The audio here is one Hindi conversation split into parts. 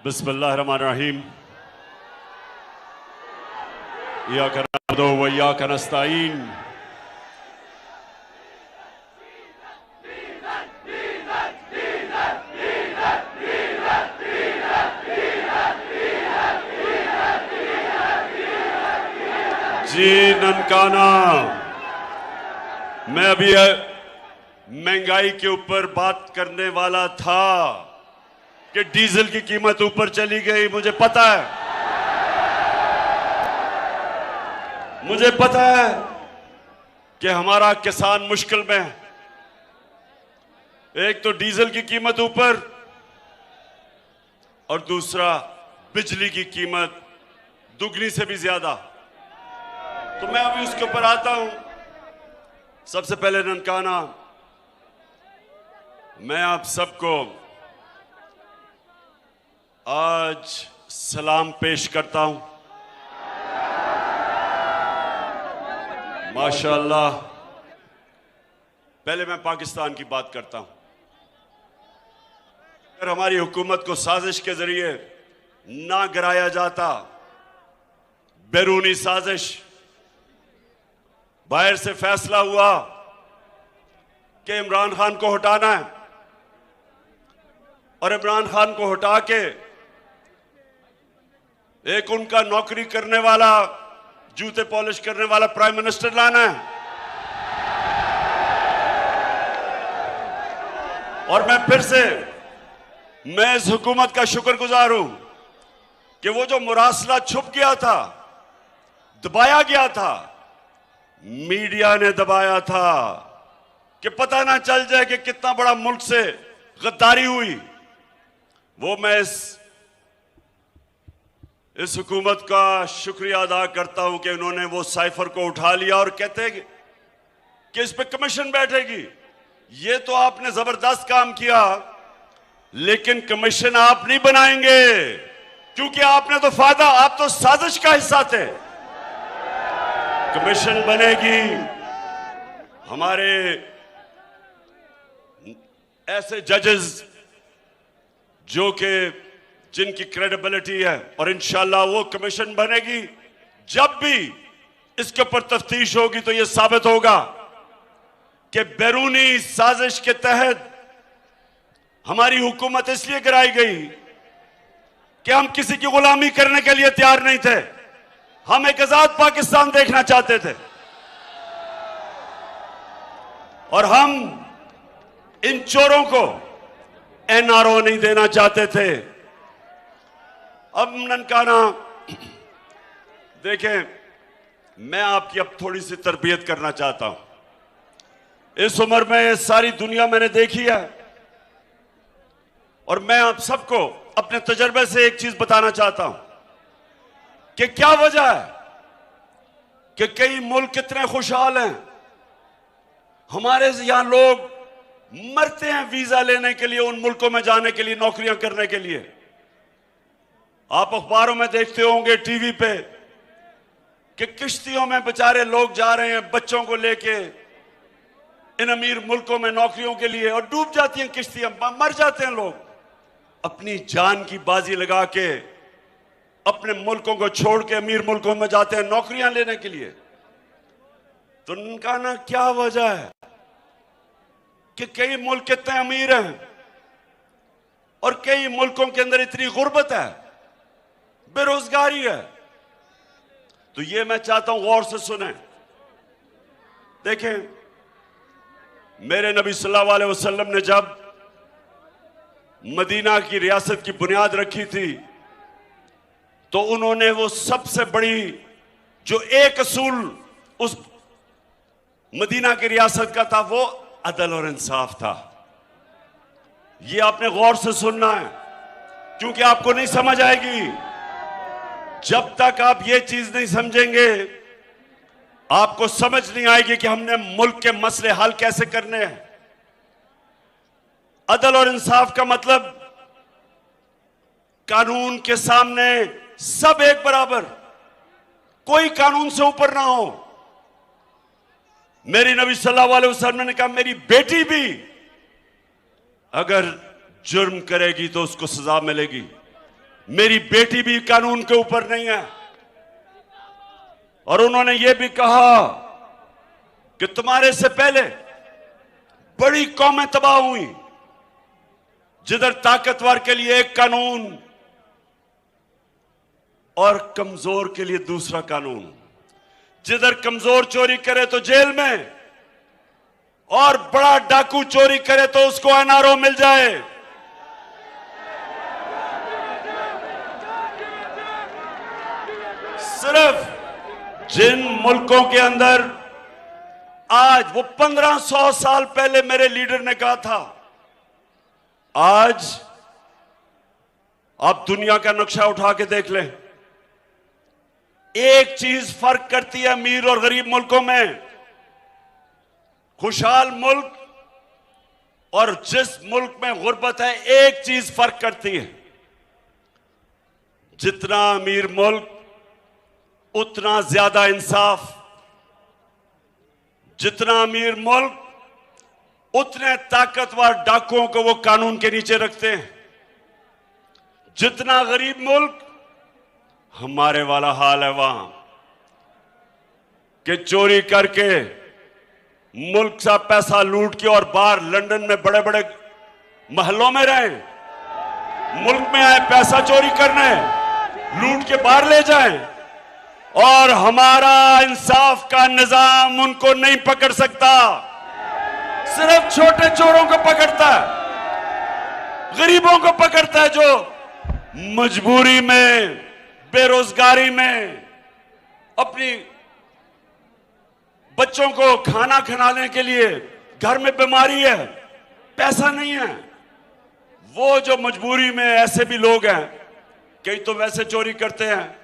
बिस्मिल्लाहिर्रहमानिर्रहीम। इय्याका नअबुदु व इय्याका नस्तईन। जी ननकाना, मैं अभी महंगाई के ऊपर बात करने वाला था कि डीजल की कीमत ऊपर चली गई। मुझे पता है कि हमारा किसान मुश्किल में है। एक तो डीजल की कीमत ऊपर और दूसरा बिजली की कीमत दुगनी से भी ज्यादा। तो मैं अभी उसके ऊपर आता हूं। सबसे पहले ननकाना, मैं आप सबको आज सलाम पेश करता हूं। माशाअल्लाह। पहले मैं पाकिस्तान की बात करता हूं। अगर हमारी हुकूमत को साजिश के जरिए ना गिराया जाता, बैरूनी साजिश, बाहर से फैसला हुआ कि इमरान खान को हटाना है और इमरान खान को हटा के एक उनका नौकरी करने वाला, जूते पॉलिश करने वाला प्राइम मिनिस्टर लाना है। और मैं फिर से इस हुकूमत का शुक्रगुजार हूं कि वो जो मुरासला छुप गया था, दबाया गया था, मीडिया ने दबाया था कि पता ना चल जाए कि कितना बड़ा मुल्क से गद्दारी हुई, वो मैं इस हुकूमत का शुक्रिया अदा करता हूं कि उन्होंने वो साइफर को उठा लिया और कहते हैं कि इस पे कमीशन बैठेगी। ये तो आपने जबरदस्त काम किया, लेकिन कमीशन आप नहीं बनाएंगे, क्योंकि आपने तो फायदा, आप तो साजिश का हिस्सा थे। कमीशन बनेगी हमारे ऐसे जजेस जो कि जिनकी क्रेडिबिलिटी है, और इंशाल्लाह वो कमीशन बनेगी। जब भी इसके ऊपर तफ्तीश होगी तो यह साबित होगा कि बैरूनी साजिश के तहत हमारी हुकूमत इसलिए गिराई गई कि हम किसी की गुलामी करने के लिए तैयार नहीं थे। हम एक आजाद पाकिस्तान देखना चाहते थे और हम इन चोरों को एनआरओ नहीं देना चाहते थे। अब ननकाना देखें, मैं आपकी अब थोड़ी सी तरबियत करना चाहता हूं। इस उम्र में सारी दुनिया मैंने देखी है और मैं आप सबको अपने तजर्बे से एक चीज बताना चाहता हूं कि क्या वजह है कि कई मुल्क कितने खुशहाल हैं। हमारे यहां लोग मरते हैं वीजा लेने के लिए, उन मुल्कों में जाने के लिए, नौकरियां करने के लिए। आप अखबारों में देखते होंगे, टीवी पे, कि किश्तियों में बेचारे लोग जा रहे हैं बच्चों को लेके इन अमीर मुल्कों में नौकरियों के लिए, और डूब जाती हैं किश्तियां, मर जाते हैं लोग। अपनी जान की बाजी लगा के अपने मुल्कों को छोड़ के अमीर मुल्कों में जाते हैं नौकरियां लेने के लिए। तो उनका ना क्या वजह है कि कई मुल्क इतने अमीर हैं और कई मुल्कों के अंदर इतनी गुर्बत है, बेरोजगारी है। तो ये मैं चाहता हूं गौर से सुने। देखें, मेरे नबी सल्लल्लाहु अलैहि वसल्लम ने जब मदीना की रियासत की बुनियाद रखी थी तो उन्होंने वो सबसे बड़ी जो एक असूल उस मदीना की रियासत का था, वो अदल और इंसाफ था। ये आपने गौर से सुनना है, क्योंकि आपको नहीं समझ आएगी जब तक आप ये चीज नहीं समझेंगे। आपको समझ नहीं आएगी कि हमने मुल्क के मसले हल कैसे करने हैं। अदल और इंसाफ का मतलब कानून के सामने सब एक बराबर, कोई कानून से ऊपर ना हो। मेरी नबी सल्लल्लाहु अलैहि वसल्लम ने कहा, मेरी बेटी भी अगर जुर्म करेगी तो उसको सजा मिलेगी, मेरी बेटी भी कानून के ऊपर नहीं है। और उन्होंने यह भी कहा कि तुम्हारे से पहले बड़ी कौमें तबाह हुई, जिधर ताकतवर के लिए एक कानून और कमजोर के लिए दूसरा कानून, जिधर कमजोर चोरी करे तो जेल में और बड़ा डाकू चोरी करे तो उसको एनआरओ मिल जाए। सिर्फ जिन मुल्कों के अंदर आज वो 1500 साल पहले मेरे लीडर ने कहा था, आज आप दुनिया का नक्शा उठा के देख लें, एक चीज फर्क करती है अमीर और गरीब मुल्कों में। खुशहाल मुल्क और जिस मुल्क में गुर्बत है, एक चीज फर्क करती है, जितना अमीर मुल्क उतना ज्यादा इंसाफ, जितना अमीर मुल्क उतने ताकतवर डाकुओं को वो कानून के नीचे रखते हैं, जितना गरीब मुल्क हमारे वाला हाल है वहां कि चोरी करके मुल्क से पैसा लूट के और बाहर लंदन में बड़े बड़े महलों में रहे, मुल्क में आए पैसा चोरी करने, लूट के बाहर ले जाएं, और हमारा इंसाफ का निजाम उनको नहीं पकड़ सकता, सिर्फ छोटे चोरों को पकड़ता है, गरीबों को पकड़ता है जो मजबूरी में, बेरोजगारी में अपनी बच्चों को खाना खिलाने के लिए, घर में बीमारी है, पैसा नहीं है, वो जो मजबूरी में, ऐसे भी लोग हैं, कई तो वैसे चोरी करते हैं,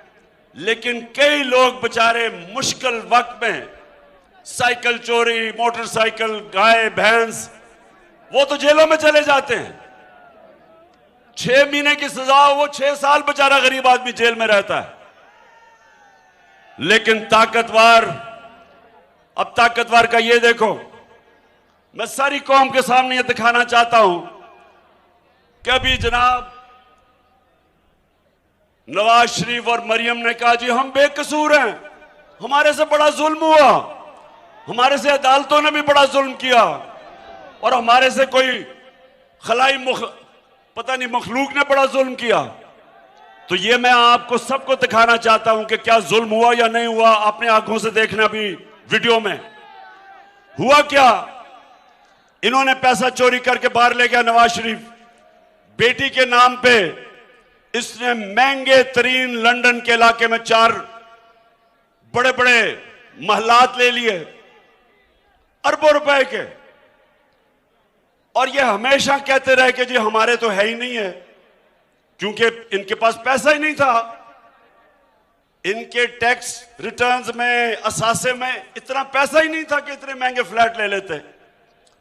लेकिन कई लोग बेचारे मुश्किल वक्त में साइकिल चोरी, मोटरसाइकिल, गाय भैंस, वो तो जेलों में चले जाते हैं। 6 महीने की सजा, वो 6 साल बेचारा गरीब आदमी जेल में रहता है। लेकिन ताकतवर, अब ताकतवर का ये देखो, मैं सारी कौम के सामने ये दिखाना चाहता हूं कि अभी जनाब नवाज शरीफ और मरियम ने कहा जी हम बेकसूर हैं, हमारे से बड़ा जुल्म हुआ, हमारे से अदालतों ने भी बड़ा जुल्म किया, और हमारे से कोई खलाई पता नहीं मखलूक ने बड़ा जुल्म किया। तो ये मैं आपको सबको दिखाना चाहता हूं कि क्या जुल्म हुआ या नहीं हुआ, अपने आंखों से देखना। भी वीडियो में हुआ क्या, इन्होंने पैसा चोरी करके बाहर ले गया नवाज शरीफ, बेटी के नाम पे इसने महंगे तरीन लंदन के इलाके में 4 बड़े बड़े महलात ले लिए, अरबों रुपए के, और ये हमेशा कहते रहे कि जी हमारे तो है ही नहीं है, क्योंकि इनके पास पैसा ही नहीं था, इनके टैक्स रिटर्न्स में, असासे में इतना पैसा ही नहीं था कि इतने महंगे फ्लैट ले लेते।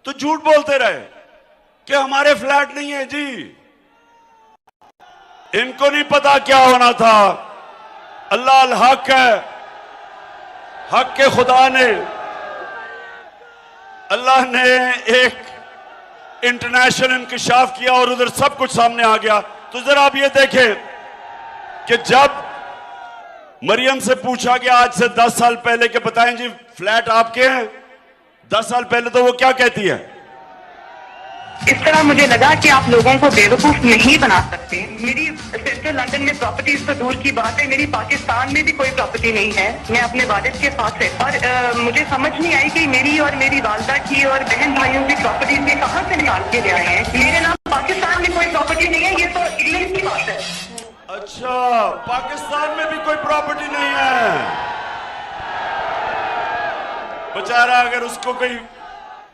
तो झूठ बोलते रहे कि हमारे फ्लैट नहीं है जी, इनको नहीं पता क्या होना था। अल्लाह अल हक है, हक के खुदा ने, अल्लाह ने एक इंटरनेशनल इंकशाफ किया और उधर सब कुछ सामने आ गया। तो जरा आप ये देखें कि जब मरियम से पूछा गया आज से 10 साल पहले के बताएं जी फ्लैट आपके हैं, 10 साल पहले, तो वो क्या कहती है? इस तरह मुझे लगा कि आप लोगों को बेवकूफ नहीं बना सकते। मेरी सिस्टर लंदन में प्रॉपर्टीज तो दूर की बात है, मेरी पाकिस्तान में भी कोई प्रॉपर्टी नहीं है, मैं अपने वालिद के पास है। और मुझे समझ नहीं आई कि मेरी और मेरी वालदा की और बहन भाइयों की प्रॉपर्टीज ये कहाँ से निकाल के ले आए हैं। मेरे नाम पाकिस्तान में कोई प्रॉपर्टी नहीं है, ये तो इंग्लैंड की बात है। अच्छा, पाकिस्तान में भी कोई प्रॉपर्टी नहीं है। बेचारा अगर उसको कोई,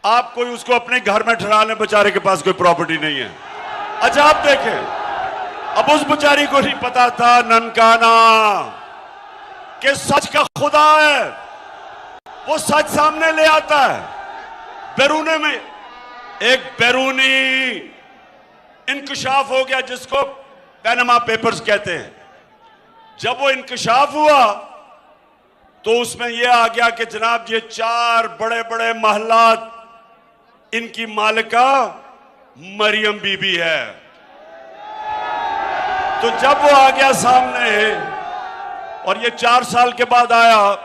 आप कोई उसको अपने घर में ठहरा लें, बेचारे के पास कोई प्रॉपर्टी नहीं है। अच्छा आप देखें, अब उस बेचारी को नहीं पता था ननकाना कि सच का खुदा है, वो सच सामने ले आता है। बैरूने में एक बैरूनी इंकशाफ हो गया जिसको पैनामा पेपर्स कहते हैं। जब वो इंकशाफ हुआ तो उसमें यह आ गया कि जनाब ये 4 बड़े बड़े महलात, इनकी मालिका मरियम बीबी है। तो जब वो आ गया सामने और ये 4 साल के बाद आया,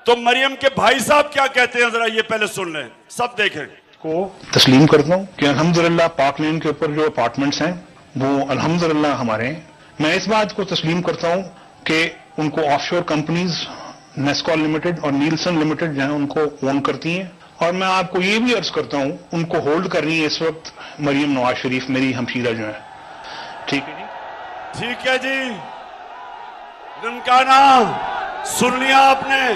तो मरियम के भाई साहब क्या कहते हैं जरा ये पहले सुन लें, सब देखें। को तस्लीम करता हूँ कि अल्हम्दुलिल्लाह पाक लेन के ऊपर जो अपार्टमेंट्स हैं वो अल्हम्दुलिल्लाह हमारे हैं। मैं इस बात को तस्लीम करता हूँ कि उनको ऑफशोर कंपनीज नेस्कॉल लिमिटेड और नीलसन लिमिटेड जो है उनको ओन करती हैं, और मैं आपको ये भी अर्ज करता हूँ उनको होल्ड कर रही है इस वक्त मरियम नवाज शरीफ, मेरी हमशीरा जो है। ठीक है जी, ठीक है जी। ननकाना सुन लिया आपने,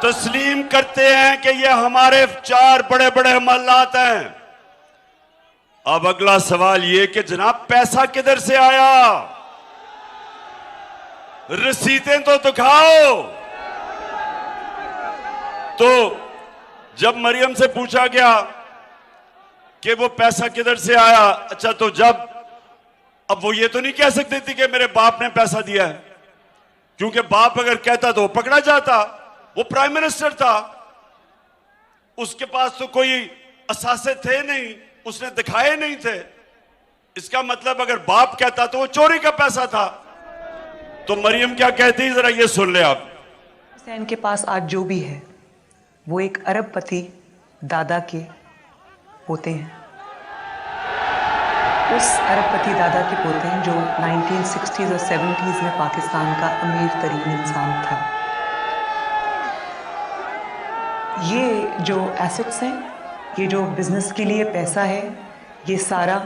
तस्लीम करते हैं कि ये हमारे 4 बड़े बड़े महल्लात हैं। अब अगला सवाल ये कि जनाब पैसा किधर से आया, रसीदें तो दिखाओ। तो जब मरियम से पूछा गया कि वो पैसा किधर से आया, अच्छा तो जब अब वो ये तो नहीं कह सकती थी कि मेरे बाप ने पैसा दिया है, क्योंकि बाप अगर कहता तो वो पकड़ा जाता, वो प्राइम मिनिस्टर था, उसके पास तो कोई असासे थे नहीं, उसने दिखाए नहीं थे। इसका मतलब अगर बाप कहता तो वो चोरी का पैसा था। तो मरियम क्या कहती, जरा ये सुन ले आप। हुसैन के पास आज जो भी है वो एक अरबपति दादा के पोते हैं। उस अरबपति दादा के पोते हैं जो 1960s और 70s में पाकिस्तान का अमीर तरीन इंसान था। ये जो एसेट्स हैं, ये जो बिजनेस के लिए पैसा है, ये सारा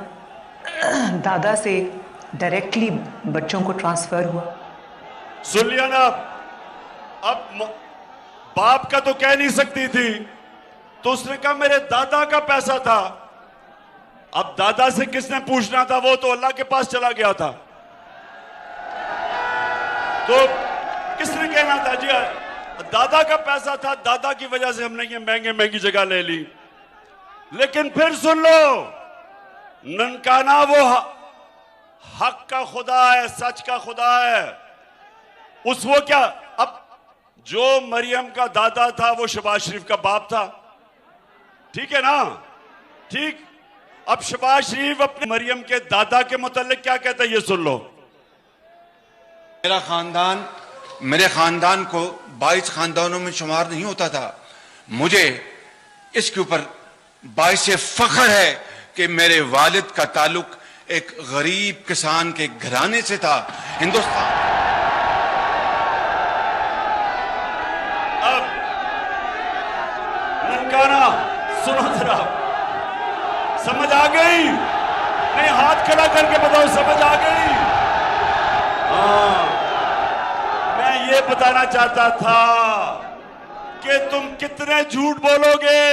दादा से डायरेक्टली बच्चों को ट्रांसफर हुआ। सुन लिया ना। अब बाप का तो कह नहीं सकती थी, तो उसने कहा मेरे दादा का पैसा था। अब दादा से किसने पूछना था, वो तो अल्लाह के पास चला गया था। तो किसने कहना था जी दादा का पैसा था, दादा की वजह से हमने ये महंगी जगह ले ली। लेकिन फिर सुन लो, ननकाना वो हक का खुदा है, सच का खुदा है। वो क्या, अब जो मरियम का दादा था वो शहबाज शरीफ का बाप था, ठीक है ना? ठीक। अब शहबाज शरीफ अपने मरियम के दादा के मुतालिक क्या कहता है, ये सुन लो। मेरे खानदान को 22 खानदानों में शुमार नहीं होता था। मुझे इसके ऊपर बाइस फख्र है कि मेरे वालिद का ताल्लुक एक गरीब किसान के घराने से था। हिंदुस्तान अब ननकाना सुनो जरा, समझ आ गई? नहीं, हाथ खड़ा करके बताओ, समझ आ गई? हाँ, मैं ये बताना चाहता था कि तुम कितने झूठ बोलोगे,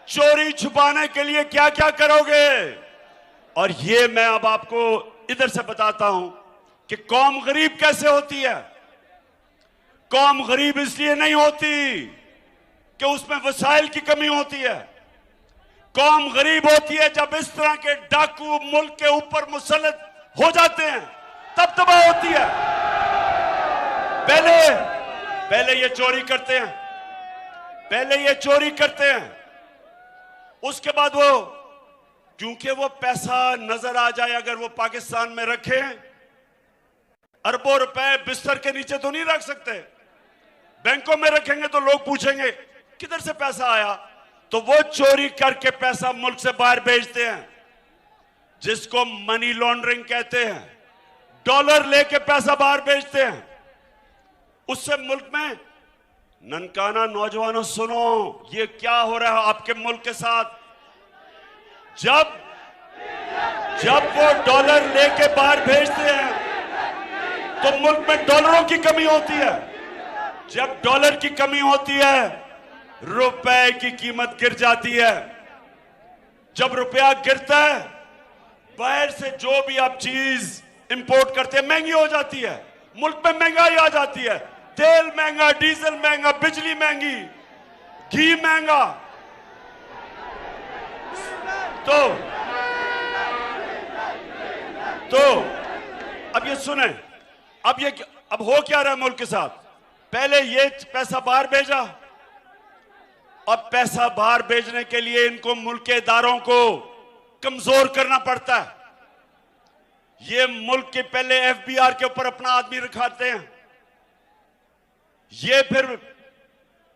चोरी छुपाने के लिए क्या क्या करोगे। और ये मैं अब आपको इधर से बताता हूं कि कौम गरीब कैसे होती है। कौम गरीब इसलिए नहीं होती कि उसमें वसाइल की कमी होती है। कौम गरीब होती है जब इस तरह के डाकू मुल्क के ऊपर मुसल्लत हो जाते हैं, तब तबाह होती है। पहले ये चोरी करते हैं, उसके बाद वो, क्योंकि वो पैसा नजर आ जाए, अगर वो पाकिस्तान में रखे, अरबों रुपए बिस्तर के नीचे तो नहीं रख सकते, बैंकों में रखेंगे तो लोग पूछेंगे किधर से पैसा आया। तो वो चोरी करके पैसा मुल्क से बाहर भेजते हैं, जिसको मनी लॉन्ड्रिंग कहते हैं। डॉलर लेके पैसा बाहर भेजते हैं, उससे मुल्क में, ननकाना नौजवानों सुनो, ये क्या हो रहा है आपके मुल्क के साथ। जब वो डॉलर लेके बाहर भेजते हैं तो मुल्क में डॉलरों की कमी होती है। जब डॉलर की कमी होती है, रुपए की कीमत गिर जाती है। जब रुपया गिरता है, बाहर से जो भी आप चीज इंपोर्ट करते हैं महंगी हो जाती है, मुल्क में महंगाई आ जाती है। तेल महंगा, डीजल महंगा, बिजली महंगी, घी महंगा। तो अब ये सुने, अब हो क्या रहा है मुल्क के साथ। पहले ये पैसा बाहर भेजा, अब पैसा बाहर भेजने के लिए इनको मुल्क के इदारों को कमजोर करना पड़ता है। ये मुल्क के पहले एफबीआर के ऊपर अपना आदमी रखाते हैं, ये फिर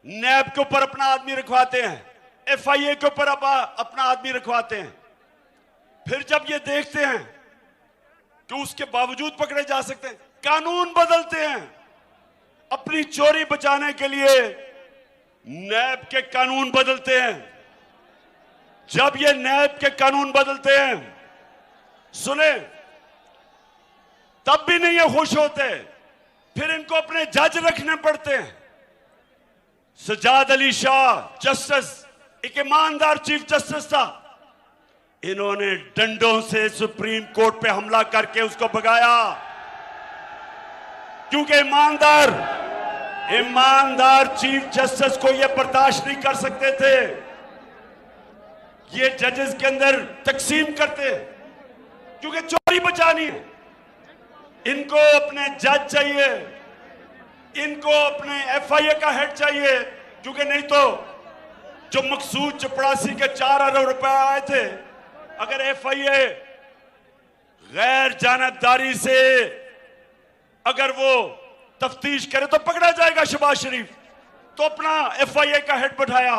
नैब के ऊपर अपना आदमी रखवाते हैं, एफआईए के ऊपर अपना आदमी रखवाते हैं। फिर जब ये देखते हैं कि उसके बावजूद पकड़े जा सकते हैं, कानून बदलते हैं अपनी चोरी बचाने के लिए, नैब के कानून बदलते हैं। जब ये नैब के कानून बदलते हैं, सुने, तब भी नहीं ये खुश होते, फिर इनको अपने जज रखने पड़ते हैं। सजाद अली शाह जस्टिस एक ईमानदार चीफ जस्टिस था, इन्होंने डंडों से सुप्रीम कोर्ट पे हमला करके उसको भगाया, क्योंकि ईमानदार चीफ जस्टिस को यह बर्दाश्त नहीं कर सकते थे ये जजेस के अंदर तकसीम करते, क्योंकि चोरी बचानी है। इनको अपने जज चाहिए, इनको अपने एफआईए का हेड चाहिए, क्योंकि नहीं तो जो मकसूद चपरासी के 4 अरब रुपए आए थे, अगर एफआईए गैर जानबदारी से अगर वो तफ्तीश करे तो पकड़ा जाएगा शहबाज शरीफ। तो अपना एफआईए का हेड बैठाया,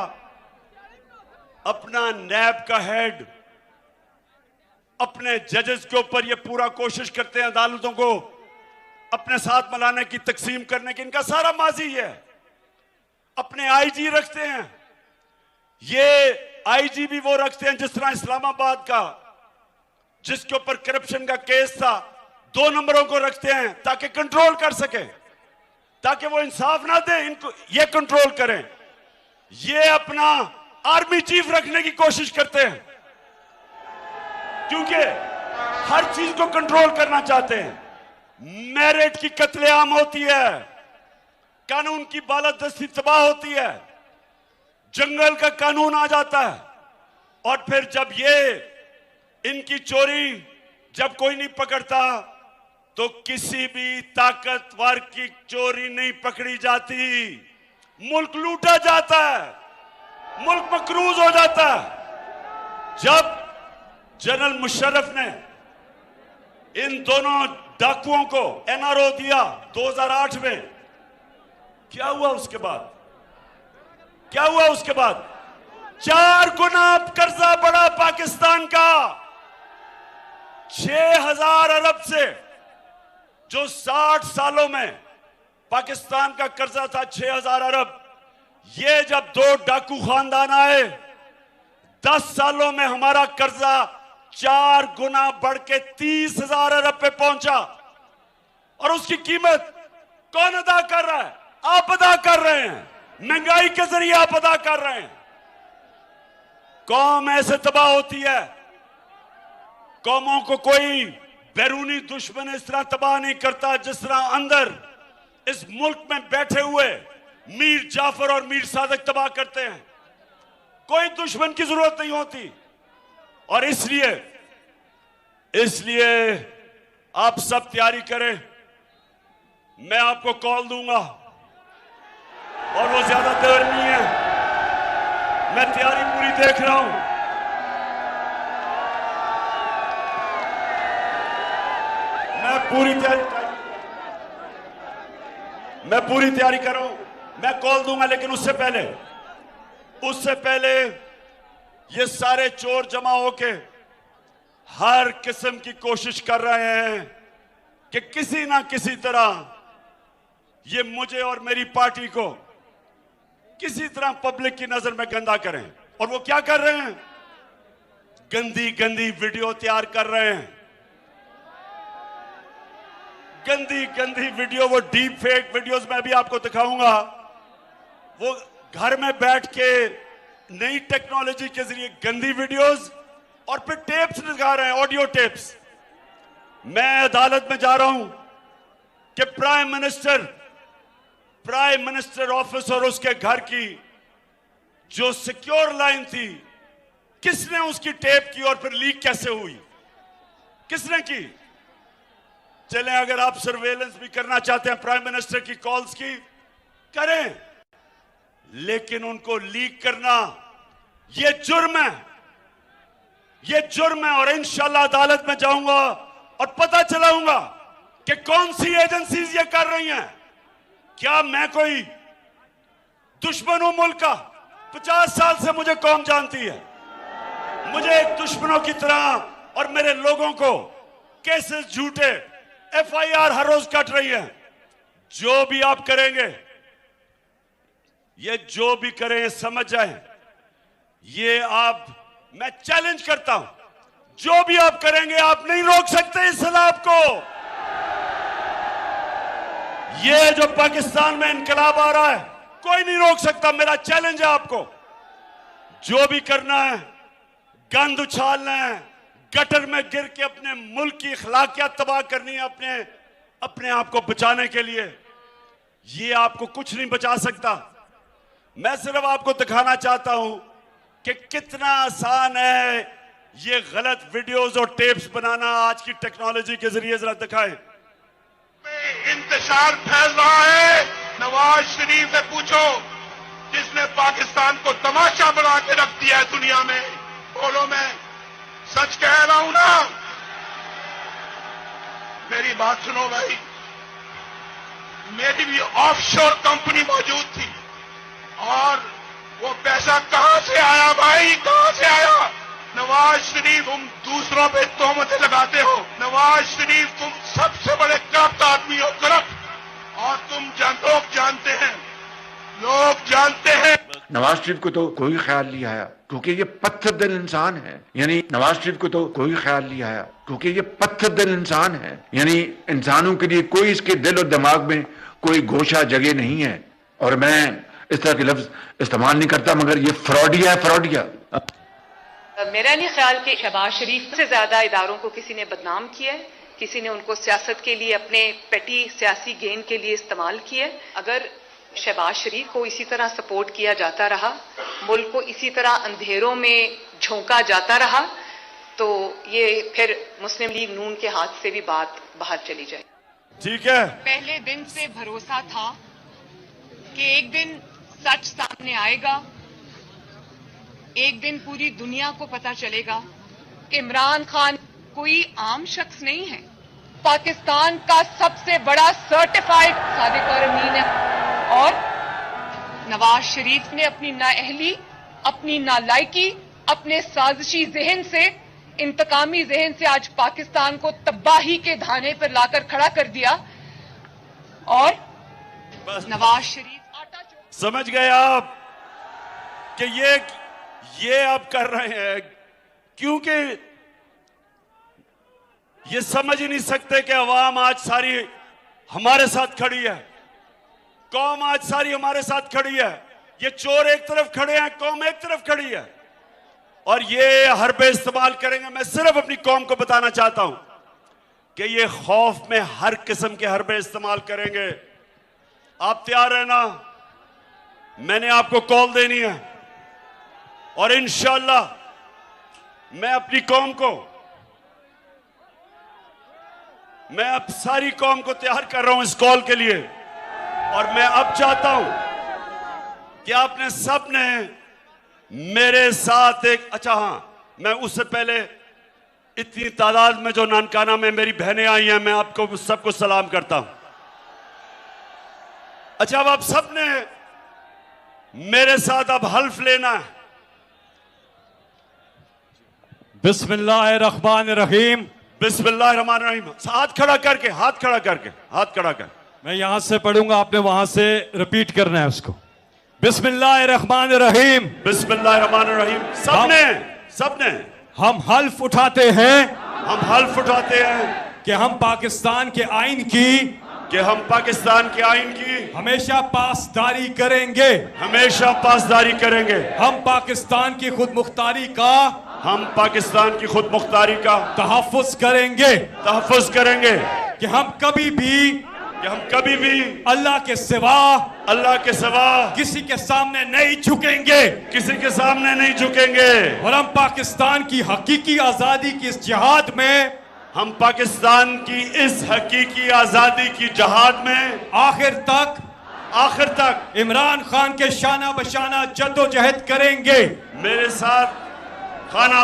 अपना नैब का हेड, अपने जजेस के ऊपर ये पूरा कोशिश करते हैं अदालतों को अपने साथ मिलाने की, तकसीम करने की। इनका सारा माजी है। अपने आईजी रखते हैं, ये आईजी भी वो रखते हैं जिस तरह इस्लामाबाद का, जिसके ऊपर करप्शन का केस था, 2 नंबरों को रखते हैं ताकि कंट्रोल कर सके, ताकि वो इंसाफ ना दे, इनको ये कंट्रोल करें। ये अपना आर्मी चीफ रखने की कोशिश करते हैं, क्योंकि हर चीज को कंट्रोल करना चाहते हैं। मेरिट की कत्लेआम होती है, कानून की बालादस्ती तबाह होती है, जंगल का कानून आ जाता है, और फिर जब ये इनकी चोरी जब कोई नहीं पकड़ता तो किसी भी ताकतवर की चोरी नहीं पकड़ी जाती, मुल्क लूटा जाता है, मुल्क मकरूज हो जाता है। जब जनरल मुशर्रफ ने इन दोनों डाकुओं को एनआरओ दिया 2008 में, क्या हुआ उसके बाद? क्या हुआ उसके बाद? 4 गुना कर्जा बढ़ा पाकिस्तान का, 6000 अरब से, जो 60 सालों में पाकिस्तान का कर्जा था 6000 अरब, ये जब 2 डाकू खानदान आए, 10 सालों में हमारा कर्जा 4 गुना बढ़ के 30,000 अरब पे पहुंचा। और उसकी कीमत कौन अदा कर रहा है? आप अदा कर रहे हैं, महंगाई के जरिए आप अदा कर रहे हैं। कौम ऐसे तबाह होती है, कौमों को कोई बैरूनी दुश्मन इस तरह तबाह नहीं करता जिस तरह अंदर इस मुल्क में बैठे हुए मीर जाफर और मीर सादक तबाह करते हैं। कोई दुश्मन की जरूरत नहीं होती। और इसलिए आप सब तैयारी करें, मैं आपको कॉल दूंगा, और वो ज्यादा देर नहीं है, मैं तैयारी पूरी देख रहा हूं। मैं पूरी तैयारी कर रहा हूं, मैं कॉल दूंगा, लेकिन उससे पहले ये सारे चोर जमा होके हर किस्म की कोशिश कर रहे हैं कि किसी ना किसी तरह ये मुझे और मेरी पार्टी को किसी तरह पब्लिक की नजर में गंदा करें। और वो क्या कर रहे हैं? गंदी गंदी वीडियो तैयार कर रहे हैं, गंदी गंदी वीडियो, वो डीप फेक वीडियोस मैं भी आपको दिखाऊंगा। वो घर में बैठ के नई टेक्नोलॉजी के जरिए गंदी वीडियोस और फिर टेप्स दिखा रहे हैं, ऑडियो टेप्स। मैं अदालत में जा रहा हूं कि प्राइम मिनिस्टर ऑफिस और उसके घर की जो सिक्योर लाइन थी, किसने उसकी टेप की और फिर लीक कैसे हुई, किसने की? चलें, अगर आप सर्वेलेंस भी करना चाहते हैं प्राइम मिनिस्टर की कॉल्स की, करें, लेकिन उनको लीक करना ये जुर्म है, ये जुर्म है। और इंशाल्लाह अदालत में जाऊंगा और पता चलाऊंगा कि कौन सी एजेंसीज ये कर रही हैं। क्या मैं कोई दुश्मन हूं मुल्क का? 50 साल से मुझे कौम जानती है। मुझे एक दुश्मनों की तरह और मेरे लोगों को केसेस झूठे FIR हर रोज कट रही है। जो भी आप करेंगे, ये जो भी करें समझ जाएं, ये मैं चैलेंज करता हूं, जो भी आप करेंगे आप नहीं रोक सकते इस सैलाब को। ये जो पाकिस्तान में इनकलाब आ रहा है कोई नहीं रोक सकता। मेरा चैलेंज है आपको, जो भी करना है, गंद उछालना है, गटर में गिर के अपने मुल्क की अखलाकियात तबाह करनी है अपने आप को बचाने के लिए, ये आपको कुछ नहीं बचा सकता। मैं सिर्फ आपको दिखाना चाहता हूं कि कितना आसान है ये गलत वीडियोस और टेप्स बनाना आज की टेक्नोलॉजी के जरिए। जरा दिखाएं। इंतशार फैल रहा है। नवाज शरीफ से पूछो, जिसने पाकिस्तान को तमाशा बना के रख दिया है दुनिया में। बोलो, मैं सच कह रहा हूं ना? मेरी बात सुनो भाई, मेरी भी ऑफशोर कंपनी मौजूद थी और वो पैसा कहां से आया भाई, कहां से आया? नवाज शरीफ, तुम दूसरों पे तोहमतें लगाते हो। नवाज शरीफ, तुम सबसे बड़े करप्ट आदमी हो, करप्ट। और लोग जानते हैं, लोग जानते हैं। नवाज शरीफ को तो कोई ख्याल नहीं आया क्योंकि ये पत्थर दिल इंसान है। यानी नवाज शरीफ को तो कोई ख्याल नहीं आया क्योंकि ये पत्थर दिल इंसान है। यानी इंसानों के लिए कोई इसके दिल और दिमाग में कोई गोशा जगह नहीं है। और मैं इस तरह के लफ्ज इस्तेमाल नहीं करता, मगर ये फ्रॉडिया है, फ्रॉडिया। मेरा नहीं ख्याल कि शहबाज शरीफ से ज्यादा इदारों को किसी ने बदनाम किया है, किसी ने उनको सियासत के लिए अपने पेटी सियासी गेन के लिए इस्तेमाल किया है। अगर शहबाज शरीफ को इसी तरह सपोर्ट किया जाता रहा, मुल्क को इसी तरह अंधेरों में झोंका जाता रहा, तो ये फिर मुस्लिम लीग नून के हाथ से भी बात बाहर चली जाए। ठीक है, पहले दिन से भरोसा था कि एक दिन सच सामने आएगा, एक दिन पूरी दुनिया को पता चलेगा कि इमरान खान कोई आम शख्स नहीं है, पाकिस्तान का सबसे बड़ा सर्टिफाइड सादिक और अमीन है। और नवाज शरीफ ने अपनी नाअहली, अपनी नालायकी, अपने साजिशी जहन से, इंतकामी जहन से आज पाकिस्तान को तबाही के धाने पर लाकर खड़ा कर दिया। और नवाज शरीफ आटा समझ गए आप कि ये आप कर रहे हैं क्योंकि ये समझ ही नहीं सकते कि अवाम आज सारी हमारे साथ खड़ी है, कौम आज सारी हमारे साथ खड़ी है। ये चोर एक तरफ खड़े हैं, कौम एक तरफ खड़ी है और ये हरबे इस्तेमाल करेंगे। मैं सिर्फ अपनी कौम को बताना चाहता हूं कि ये खौफ में हर किस्म के हरबे इस्तेमाल करेंगे। आप तैयार है ना? मैंने आपको कॉल देनी है और इंशाअल्लाह मैं अपनी कौम को, मैं अब सारी कौम को तैयार कर रहा हूं इस कॉल के लिए। और मैं अब चाहता हूं कि आपने सब ने मेरे साथ अच्छा हाँ, मैं उससे पहले इतनी तादाद में जो नानकाना में मेरी बहनें आई हैं, मैं आपको सबको सलाम करता हूं। अच्छा, अब आप सब ने मेरे साथ अब हल्फ लेना है। बिस्मिल्लाहिर्रहमानिर्रहीम। बिस्मिल्लाहिर्रहमानिर्रहीम। हाथ खड़ा करके, हाथ खड़ा करके, हाथ खड़ा कर। मैं यहां से पढ़ूंगा, आपने वहां से रिपीट करना है उसको। बिस्मिल्लाहिर्रहमानिर्रहीम। बिस्मिल्लाहिर्रहमानिर्रहीम। सबने हम हल्फ उठाते हैं, हम हल्फ उठाते हैं कि हम पाकिस्तान के आइन की हमेशा पासदारी करेंगे, हमेशा पासदारी करेंगे। हम पाकिस्तान की खुद मुख्तारी का तहफ़्फ़ुज़ करेंगे कि हम कभी भी अल्लाह के सिवा किसी के सामने नहीं झुकेंगे। और हम पाकिस्तान की हकीकी आजादी की इस जिहाद में, हम पाकिस्तान की इस हकीकी आजादी की जहाद में आखिर तक इमरान खान के शाना बशाना जद्दोजहद करेंगे। मेरे साथ खाना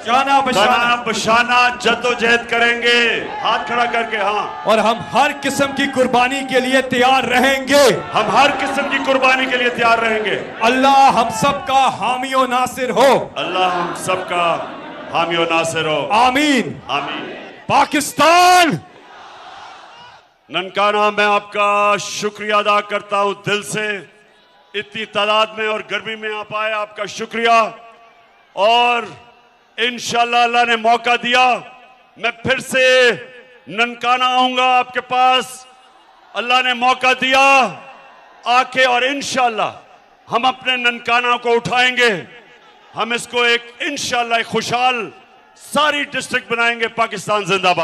जाना बशाना बशाना जद्दोजहद करेंगे, हाथ खड़ा करके। हाँ, और हम हर किस्म की कुर्बानी के लिए तैयार रहेंगे। हम हर किस्म की कुर्बानी के लिए तैयार रहेंगे। अल्लाह हम सबका हामी और नासिर हो। अल्लाह हम सबका हामी और नासिर हो। आमीन आमीन। पाकिस्तान। ननकाना, मैं आपका शुक्रिया अदा करता हूं दिल से, इतनी तादाद में और गर्मी में आप आए, आपका शुक्रिया। और इंशाल्लाह अल्लाह ने मौका दिया, मैं फिर से ननकाना आऊंगा आपके पास। अल्लाह ने मौका दिया आके, और इंशाल्लाह हम अपने ननकाना को उठाएंगे। हम इसको एक इंशाल्लाह एक खुशहाल सारी डिस्ट्रिक्ट बनाएंगे। पाकिस्तान जिंदाबाद।